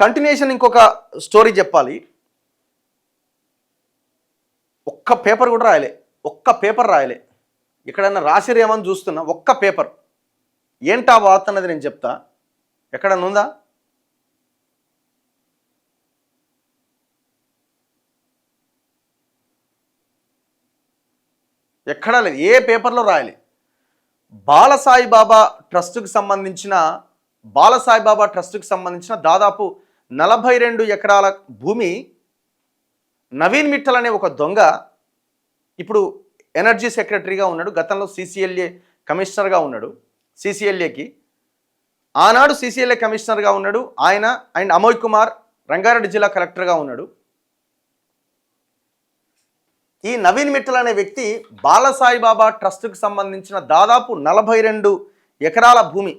Continuation ఇంకొక story చెప్పాలి. ఒక్క పేపర్ కూడా రాయలే, ఒక్క పేపర్ రాయలే. ఎక్కడన్నా రాసిరేమని చూస్తున్నా, ఒక్క పేపర్. ఏంటా వార్త అన్నది నేను చెప్తా. ఎక్కడన్నా ఉందా? ఎక్కడా లేదు, ఏ పేపర్లో రాయలే. బాలసాయిబాబా ట్రస్టుకు సంబంధించిన దాదాపు 42 ఎకరాల భూమి నవీన్ మిట్టల్ అనే ఒక దొంగ ఇప్పుడు ఎనర్జీ సెక్రటరీగా ఉన్నాడు. గతంలో CCLA కమిషనర్గా ఉన్నాడు. CCLAకి ఆనాడు CCLA కమిషనర్గా ఉన్నాడు ఆయన. అండ్ అమోయ్ కుమార్ రంగారెడ్డి జిల్లా కలెక్టర్గా ఉన్నాడు. ఈ నవీన్ మిట్టల్ అనే వ్యక్తి బాలసాయిబాబా ట్రస్టుకు సంబంధించిన దాదాపు 42 ఎకరాల భూమి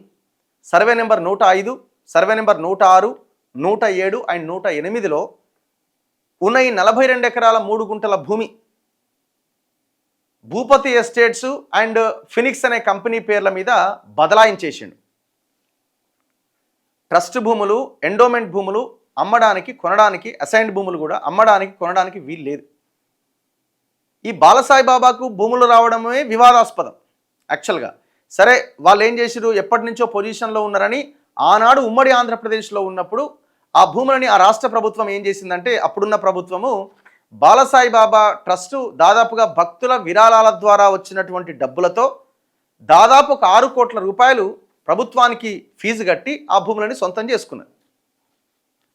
survey number 105, survey number 106, 107 and 108లో ఉన్న ఈ 42 ఎకరాల 3 గుంటల భూమి భూపతి ఎస్టేట్స్ అండ్ ఫినిక్స్ అనే కంపెనీ పేర్ల మీద బదలాయించేసిండు. ట్రస్ట్ భూములు, ఎండోమెంట్ భూములు అమ్మడానికి, కొనడానికి, అసైన్డ్ భూములు కూడా అమ్మడానికి, కొనడానికి వీలు లేదు. ఈ బాలసాయిబాబాకు భూములు రావడమే వివాదాస్పదం యాక్చువల్గా. సరే, వాళ్ళు ఏం చేసిరు, ఎప్పటి నుంచో పొజిషన్లో ఉన్నారని ఆనాడు ఉమ్మడి ఆంధ్రప్రదేశ్లో ఉన్నప్పుడు ఆ భూములని ఆ రాష్ట్ర ప్రభుత్వం ఏం చేసిందంటే, అప్పుడున్న ప్రభుత్వము బాలసాయిబాబా ట్రస్టు దాదాపుగా భక్తుల విరాళాల ద్వారా వచ్చినటువంటి డబ్బులతో దాదాపు ఒక 6 కోట్ల రూపాయలు ప్రభుత్వానికి ఫీజు కట్టి ఆ భూములని సొంతం చేసుకున్నారు.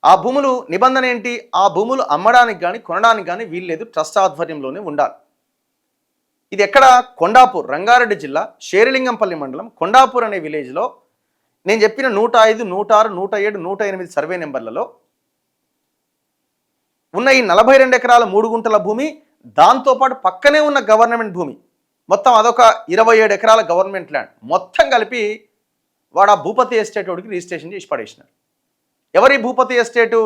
ఆ భూములు నిబంధన ఏంటి, ఆ భూములు అమ్మడానికి కానీ కొనడానికి కానీ వీల్లేదు, ట్రస్ట్ ఆధ్వర్యంలోనే ఉండాలి. ఇది ఎక్కడ? కొండాపూర్, రంగారెడ్డి జిల్లా షేరిలింగంపల్లి మండలం కొండాపూర్ అనే విలేజ్లో నేను చెప్పిన 105, 106, 107, 108 సర్వే నెంబర్లలో ఉన్న ఈ 42 ఎకరాల 3 గుంటల భూమి, దాంతోపాటు పక్కనే ఉన్న గవర్నమెంట్ భూమి మొత్తం అదొక 27 ఎకరాల గవర్నమెంట్ ల్యాండ్ మొత్తం కలిపి వాడు ఆ భూపతి ఎస్టేట్ వాడికి రిజిస్ట్రేషన్ చేసి పడేసినారు. ఎవరి భూపతి ఎస్టేటు?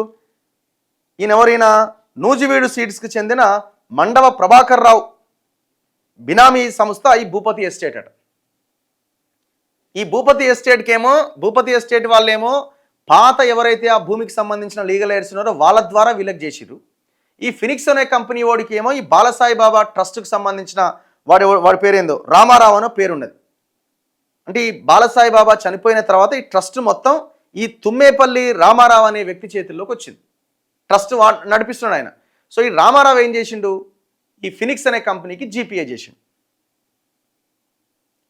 ఈయనెవరైనా నూజివీడు సీడ్స్కి చెందిన మండవ ప్రభాకర్ రావు బినామీ సంస్థ ఈ భూపతి ఎస్టేట్ అట. ఈ భూపతి ఎస్టేట్ వాళ్ళేమో పాత ఎవరైతే ఆ భూమికి సంబంధించిన లీగల్ ఎయిడ్స్ ఉన్నారో వాళ్ళ ద్వారా వీళ్ళకి చేసిరు. ఈ ఫినిక్స్ అనే కంపెనీ వాడికి ఏమో ఈ బాలసాయిబాబా ట్రస్ట్కి సంబంధించిన వాడి పేరేందో రామారావు అనో పేరున్నది. అంటే ఈ బాలసాయిబాబా చనిపోయిన తర్వాత ఈ ట్రస్ట్ మొత్తం ఈ తుమ్మేపల్లి రామారావు అనే వ్యక్తి చేతుల్లోకి వచ్చింది. ట్రస్ట్ నడిపిస్తున్నాడు ఆయన. సో ఈ రామారావు ఏం చేసిండు, ఈ ఫినిక్స్ అనే కంపెనీకి GPA చేసిండు.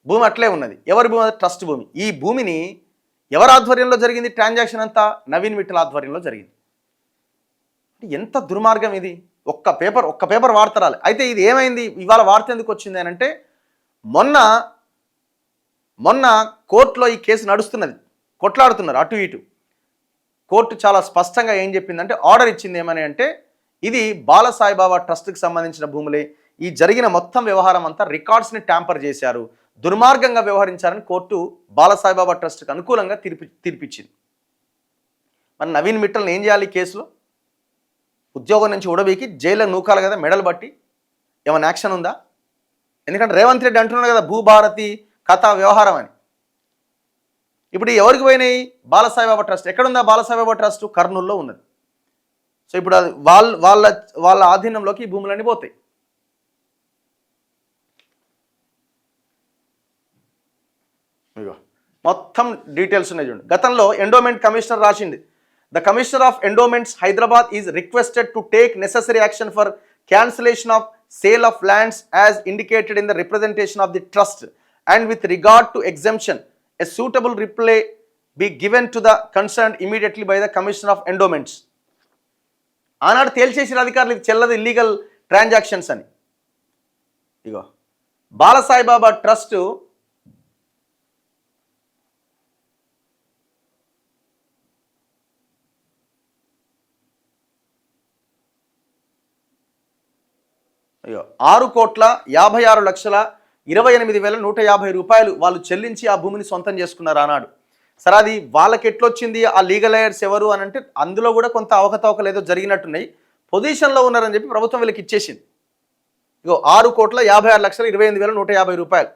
భూమి అట్లే ఉన్నది. ఎవరి భూమి? ట్రస్ట్ భూమి. ఈ భూమిని ఎవరి ఆధ్వర్యంలో జరిగింది ట్రాన్సాక్షన్ అంతా? నవీన్ మిట్టల్ ఆధ్వర్యంలో జరిగింది. ఎంత దుర్మార్గం ఇది! ఒక్క పేపర్ వార్త రాలి. అయితే ఇది ఏమైంది, ఇవాళ వార్త ఎందుకు వచ్చింది అని అంటే, మొన్న కోర్టులో ఈ కేసు నడుస్తున్నది, కొట్లాడుతున్నారు అటు ఇటు. కోర్టు చాలా స్పష్టంగా ఏం చెప్పిందంటే, ఆర్డర్ ఇచ్చింది ఏమని అంటే, ఇది బాలసాయిబాబా ట్రస్ట్కి సంబంధించిన భూములే, ఈ జరిగిన మొత్తం వ్యవహారం అంతా రికార్డ్స్ని ట్యాంపర్ చేశారు, దుర్మార్గంగా వ్యవహరించారని కోర్టు బాలసాయిబాబా ట్రస్ట్కి అనుకూలంగా తీర్పిచ్చింది. మరి నవీన్ మిట్టల్ని ఏం చేయాలి? ఈ కేసులో ఉద్యోగం నుంచి ఉడబీకి జైల్లో నూకాలి కదా, మెడలు బట్టి. ఏమైనా యాక్షన్ ఉందా? ఎందుకంటే రేవంత్ రెడ్డి అంటున్నాడు కదా భూభారతి కథ వ్యవహారం అని. ఇప్పుడు ఎవరికి పోయినాయి? బాలసాయిబాబా ట్రస్ట్. ఎక్కడుందా బాలసాయిబాబా ట్రస్ట్? కర్నూలులో ఉన్నది. సో ఇప్పుడు అది వాళ్ళ ఆధీనంలోకి ఈ భూములన్నీ పోతాయి. మొత్తం డీటెయిల్స్ ఉన్నాయి చూడండి. గతంలో ఎండోమెంట్ కమిషనర్ రాసింది, the commissioner of endowments Hyderabad is requested to take necessary action for cancellation of sale of lands as indicated in the representation of the trust and with regard to exemption a suitable reply be given to the concerned immediately by the Commissioner of Endowments. ఆనాడు తేల్చేసిన అధికారులు ఇది చెల్లదు, illegal transactions అని. ఇగో Bala Sai Baba trust అయ్యో 6,56,28,150 రూపాయలు వాళ్ళు చెల్లించి ఆ భూమిని సొంతం చేసుకున్నారు ఆనాడు. సరే, అది వాళ్ళకి ఎట్లొచ్చింది, ఆ లీగల్ ఎయిడ్స్ ఎవరు అని అంటే అందులో కూడా కొంత అవకతవకలు ఏదో జరిగినట్టున్నాయి, పొజిషన్లో ఉన్నారని చెప్పి ప్రభుత్వం వీళ్ళకి ఇచ్చేసింది. ఇగో 6,56,28,150 రూపాయలు.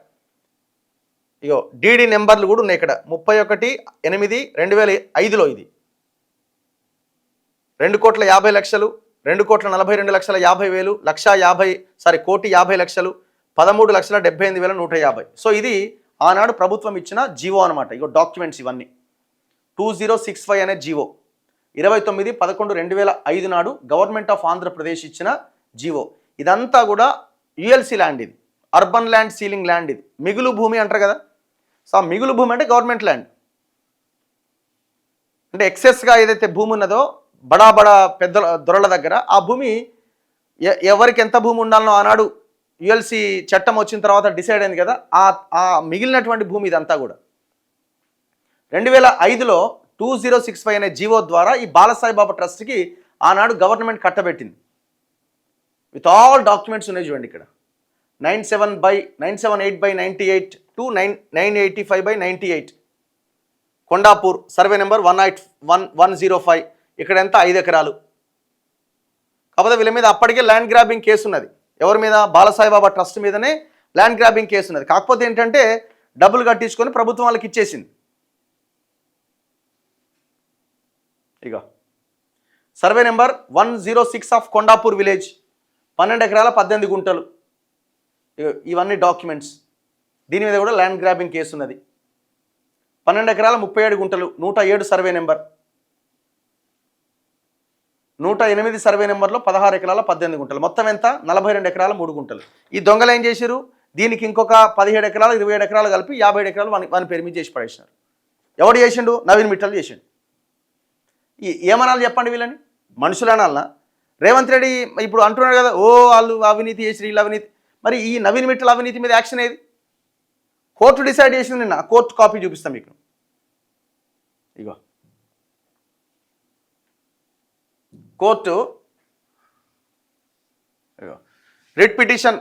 ఇగో డీడీ నెంబర్లు కూడా ఉన్నాయి ఇక్కడ. 31/8/2005లో ఇది 2,50,00,000, 2,42,50,000, 1,50,000, 13,78,150. సో ఇది ఆనాడు ప్రభుత్వం ఇచ్చిన జీవో అనమాట. ఇగో డాక్యుమెంట్స్ ఇవన్నీ. 2065 అనే జీవో 29/11/2005 నాడు గవర్నమెంట్ ఆఫ్ ఆంధ్రప్రదేశ్ ఇచ్చిన జీవో. ఇదంతా కూడా యుఎల్సి ల్యాండ్, ఇది అర్బన్ ల్యాండ్ సీలింగ్ ల్యాండ్, ఇది మిగులు భూమి అంటారు కదా. సో ఆ మిగులు భూమి అంటే గవర్నమెంట్ ల్యాండ్, అంటే ఎక్సెస్గా ఏదైతే భూమి ఉన్నదో బడా పెద్ద దొరల దగ్గర ఆ భూమి ఎవరికి ఎంత భూమి ఉండాలనో ఆనాడు యుఎల్సి చట్టం వచ్చిన తర్వాత డిసైడ్ అయింది కదా. ఆ మిగిలినటువంటి భూమి ఇదంతా కూడా 2005లో 2065 అనే జీవో ద్వారా ఈ బాలసాయిబాబా ట్రస్ట్కి ఆనాడు గవర్నమెంట్ కట్టబెట్టింది. విత్ ఆల్ డాక్యుమెంట్స్ ఉన్నాయి చూడండి ఇక్కడ. 978/98 to 985/98 కొండాపూర్, సర్వే నెంబర్ 105. ఇక్కడ ఎంత 5 ఎకరాలు. కాకపోతే వీళ్ళ మీద అప్పటికే ల్యాండ్ గ్రాబింగ్ కేసు ఉన్నది. ఎవరి మీద? బాలసాయిబాబా ట్రస్ట్ మీదనే ల్యాండ్ గ్రాబింగ్ కేసు ఉన్నది. కాకపోతే ఏంటంటే డబ్బులు కట్టించుకొని ప్రభుత్వం వాళ్ళకి ఇచ్చేసింది. ఇక survey number 106 of Kondapur village, 12 ఎకరాల 18 గుంటలు. ఇవన్నీ డాక్యుమెంట్స్. దీని మీద కూడా ల్యాండ్ గ్రాబింగ్ కేసు ఉన్నది. 12 ఎకరాల 37 గుంటలు, 107 సర్వే నెంబర్, 108 సర్వే నెంబర్లో 16 ఎకరాల 18 గుంటలు. మొత్తం ఎంత? 42 ఎకరాల 3 గుంటలు. ఈ దొంగలు ఏం చేశారు? దీనికి ఇంకొక 17 ఎకరాలు 27 ఎకరాలు కలిపి 57 ఎకరాలు వాని పేరు మీద చేసి పడేసినారు. ఎవడు చేసిండు? నవీన్ మిట్టల్ చేసిండు. ఏమనాలి చెప్పండి వీళ్ళని? మనుషులు అనాలనా? రేవంత్ రెడ్డి ఇప్పుడు అంటున్నాడు కదా, ఓ వాళ్ళు అవినీతి చేసి వీళ్ళు అవినీతి. మరి ఈ నవీన్ మిట్టల్ అవినీతి మీద యాక్షన్ ఏది? కోర్టు డిసైడ్ చేసింది నిన్న. కోర్టు కాపీ చూపిస్తాం మీకు. ఇగో కోర్టు రిట్ పిటిషన్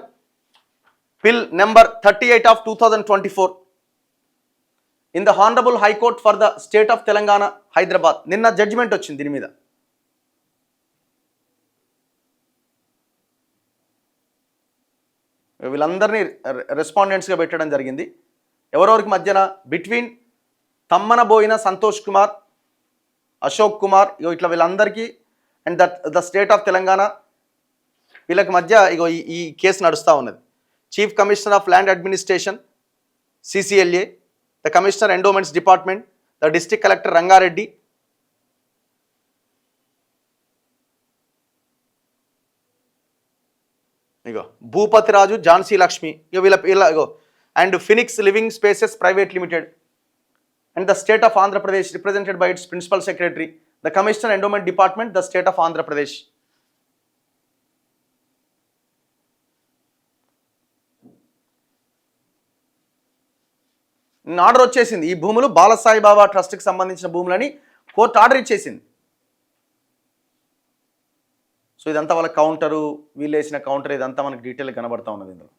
పిల్ number 38 of 2024 in the honourable high court for the state of Telangana, Hyderabad. నిన్న జడ్జిమెంట్ వచ్చింది దీని మీద. వీళ్ళందరినీ రెస్పాండెంట్స్గా పెట్టడం జరిగింది. ఎవరెవరికి మధ్యన? బిట్వీన్ తమ్మనబోయిన సంతోష్ కుమార్, అశోక్ కుమార్, ఇట్లా వీళ్ళందరికీ and the state of Telangana, వీళ్ళకి మధ్య ఇగో ఈ కేసు నడుస్తూ ఉన్నది. Chief commissioner of land administration CCLA, the commissioner endowments department, the district collector Rangareddy, ఇగో భూపతిరాజు, ఝాన్సీ లక్ష్మి, ఇగో వీళ్ళ ఇగో and Phoenix living spaces private limited and the state of Andhra Pradesh represented by its principal secretary, the commissioner endowment department, the state of Andhra Pradesh. Order వచ్చేసింది. ఈ భూములు బాలసాయిబాబా ట్రస్ట్కి సంబంధించిన భూములని court order ఇచ్చేసింది. So ఇదంతా వాళ్ళ కౌంటరు, వీళ్ళు వేసిన కౌంటర్, ఇదంతా మనకి డీటెయిల్గా కనబడతా ఉన్నది ఇందులో.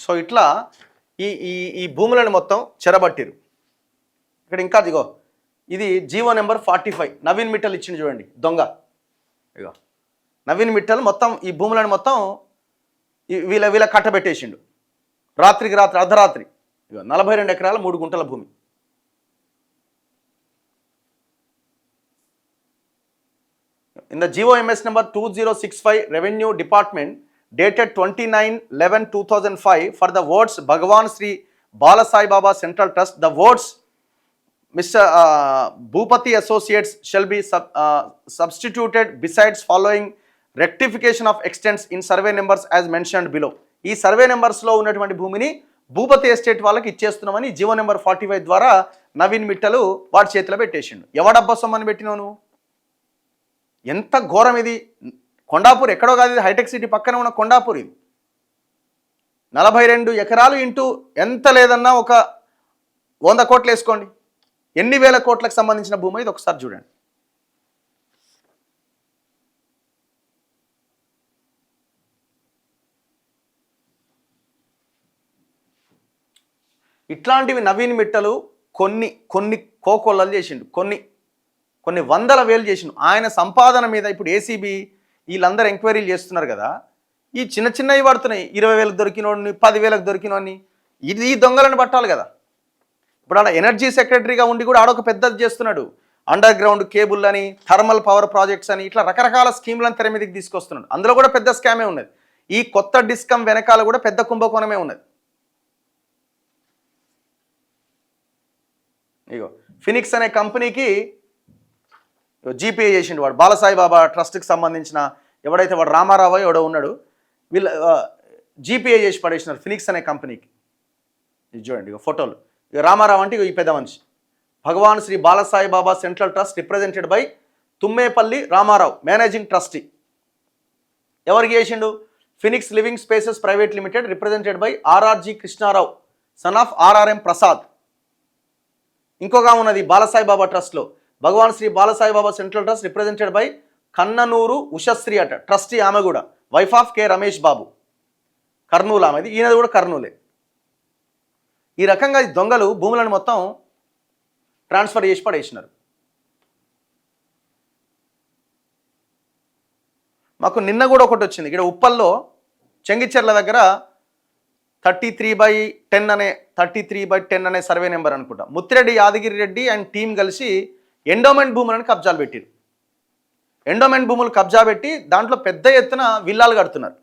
సో ఇట్లా ఈ భూములను మొత్తం చెరబట్టిరు. ఇక్కడ ఇంకా ఇగో ఇది జీవో నెంబర్ 45 నవీన్ మిట్టల్ ఇచ్చింది చూడండి, దొంగ. ఇగో నవీన్ మిట్టల్ మొత్తం ఈ భూములను మొత్తం వీళ్ళ కట్టబెట్టేసిండు. రాత్రికి రాత్రి, అర్ధరాత్రి. ఇగో 42 ఎకరాల 3 గుంటల భూమి. In the GO MS number 2065 revenue department dated 29/11/2005 for the words Bhagavan Sri Balasai Baba Central Trust, the words Mr. Bhupati Associates shall be substituted besides following rectification of extents in survey numbers as mentioned below. ఈ survey నెంబర్స్లో ఉన్నటువంటి భూమిని Bhupathi estate వాళ్ళకి ఇచ్చేస్తున్నామని GO number 45 ద్వారా నవీన్ మిట్టలు వాడి చేతిలో పెట్టేసిండు. ఎవడబ్బా సొమ్మని పెట్టినావు నువ్వు? ఎంత ఘోరం ఇది! కొండాపూర్ ఎక్కడో కాదు, ఇది హైటెక్ సిటీ పక్కన ఉన్న కొండాపూర్. ఇది 42 ఎకరాలు ఇంటూ ఎంత లేదన్నా ఒక 100 కోట్లు వేసుకోండి, ఎన్ని వేల కోట్లకు సంబంధించిన భూమి ఇది ఒకసారి చూడండి. ఇట్లాంటివి నవీన్ మిట్టలు కొన్ని కొన్ని కోకొల్లలు చేసిండు, కొన్ని వందల వేలు చేసిండు ఆయన సంపాదన మీద. ఇప్పుడు ఏసీబీ వీళ్ళందరూ ఎంక్వైరీలు చేస్తున్నారు కదా, ఈ చిన్న చిన్నవి పడుతున్నాయి. 20,000 దొరికినోడిని, 10,000 దొరికినోడిని, ఇది ఈ దొంగలను పట్టాలి కదా. ఇప్పుడు ఆడ ఎనర్జీ సెక్రటరీగా ఉండి కూడా ఆడొక పెద్దది చేస్తున్నాడు, అండర్ గ్రౌండ్ కేబుల్ అని, థర్మల్ పవర్ ప్రాజెక్ట్స్ అని, ఇట్లా రకరకాల స్కీమ్లను తెర మీదకి తీసుకొస్తున్నాడు. అందులో కూడా పెద్ద స్కామే ఉన్నది. ఈ కొత్త డిస్కమ్ వెనకాల కూడా పెద్ద కుంభకోణమే ఉన్నది. ఇగో ఫినిక్స్ అనే కంపెనీకి జీపీఏ చేసిండు వాడు, బాలసాయిబాబా ట్రస్ట్కి సంబంధించిన ఎవడైతే వాడు రామారావు ఎవడో ఉన్నాడు, వీళ్ళు జీపీఏ చేసి పడేసినారు ఫినిక్స్ అనే కంపెనీకి. ఇది చూడండి ఇక ఫోటోలు. ఇక రామారావు అంటే ఈ పెద్ద మనిషి. Bhagavan Shri Balasaibaba central trust represented by Tummepalli Ramarao, managing trustee. ఎవరికి చేసిండు? Phoenix living spaces private limited represented by RRG Krishnarao, son of RRM Prasad. ఇంకొక ఉన్నది బాలసాయిబాబా ట్రస్ట్లో, Bhagavan Shri Balasaibaba central trust represented by Kannanuru Ushasri అట, ట్రస్టీ. ఆమె కూడా wife of K Ramesh Babu, Kurnool ఆమెది, ఈయనది కూడా కర్నూలే. ఈ రకంగా దొంగలు భూములను మొత్తం ట్రాన్స్ఫర్ చేసి పడేసినారు. మాకు నిన్న కూడా ఒకటి వచ్చింది ఇక్కడ ఉప్పల్లో చెంగిచెర్ల దగ్గర 33/10 అనే సర్వే నెంబర్ అనుకుంటా, ముత్తిరెడ్డి యాదగిరి రెడ్డి అండ్ టీం కలిసి ఎండోమెంట్ భూములను కబ్జాలు పెట్టారు. ఎండోమెంట్ భూములు కబ్జా పెట్టి దాంట్లో పెద్ద ఎత్తున విల్లాలు కడుతున్నారు.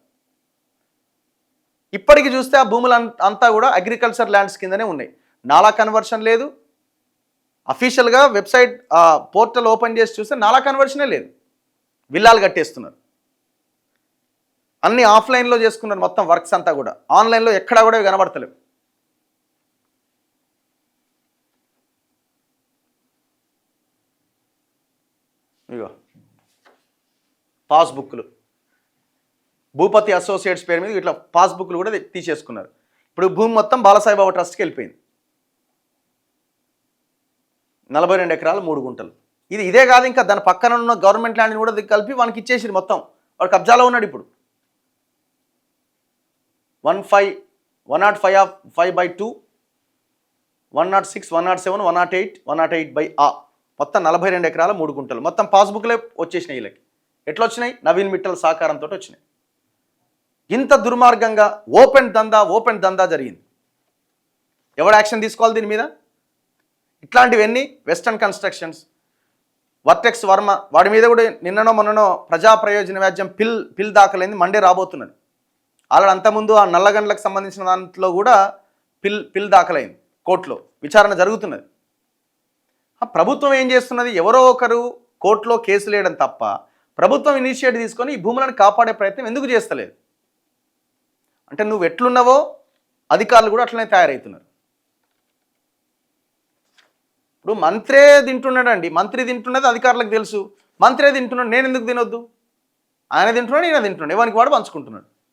ఇప్పటికి చూస్తే ఆ భూములు అంతా కూడా అగ్రికల్చర్ ల్యాండ్స్ కిందనే ఉన్నాయి. నాలా కన్వర్షన్ లేదు. అఫీషియల్గా వెబ్సైట్ పోర్టల్ ఓపెన్ చేసి చూస్తే నాలా కన్వర్షనే లేదు, విల్లాలు కట్టేస్తున్నారు. అన్ని ఆఫ్లైన్లో చేసుకున్నారు మొత్తం వర్క్స్ అంతా కూడా, ఆన్లైన్లో ఎక్కడా కూడా కనబడతలేవు. ఇగో పాస్బుక్లు, భూపతి అసోసియేట్స్ పేరు మీద ఇట్లా పాస్బుక్లు కూడా తీసేసుకున్నారు. ఇప్పుడు భూమి మొత్తం బాలసాయిబాబా ట్రస్ట్కి వెళ్ళిపోయింది. 42 ఎకరాలు 3 గుంటలు. ఇదే కాదు, ఇంకా దాని పక్కన ఉన్న గవర్నమెంట్ ల్యాండ్ని కూడా కలిపి వానికి ఇచ్చేసి మొత్తం వాడు కబ్జాలో ఉన్నాడు. ఇప్పుడు 105/2, 106, 107, 108, 108/A మొత్తం 42 ఎకరాల 3 గుంటలు. మొత్తం పాస్బుక్లే వచ్చేసినాయి వీళ్ళకి. ఎట్లా వచ్చినాయి? నవీన్ మిట్టల్ సహకారంతో వచ్చినాయి. ఇంత దుర్మార్గంగా ఓపెన్ దందా జరిగింది. ఎవడు యాక్షన్ తీసుకోవాలి దీని మీద? ఇట్లాంటివన్నీ వెస్టర్న్ కన్స్ట్రక్షన్స్, వర్టెక్స్ వర్మ, వాడి మీద కూడా నిన్ననో మొన్ననో ప్రజా ప్రయోజన వ్యాజ్యం పిల్ దాఖలైంది, మండే రాబోతున్నది. ఆల్రెడీ అంతకుముందు ఆ నల్లగండ్లకు సంబంధించిన దాంట్లో కూడా పిల్ దాఖలైంది, కోర్టులో విచారణ జరుగుతున్నది. ప్రభుత్వం ఏం చేస్తున్నది? ఎవరో ఒకరు కోర్టులో కేసులు వేయడం తప్ప ప్రభుత్వం ఇనిషియేటివ్ తీసుకొని ఈ భూములను కాపాడే ప్రయత్నం ఎందుకు చేస్తలేదు? అంటే నువ్వు ఎట్లున్నావో అధికారులు కూడా అట్లనే తయారవుతున్నారు. ఇప్పుడు మంత్రే తింటున్నాడండి, మంత్రి తింటున్నది అధికారులకు తెలుసు. మంత్రే తింటున్నాడు, నేను ఎందుకు తినొద్దు? ఆయన తింటున్నాడు, ఈయన తింటున్నాడు, ఎవరికి వాడు పంచుకుంటున్నాడు.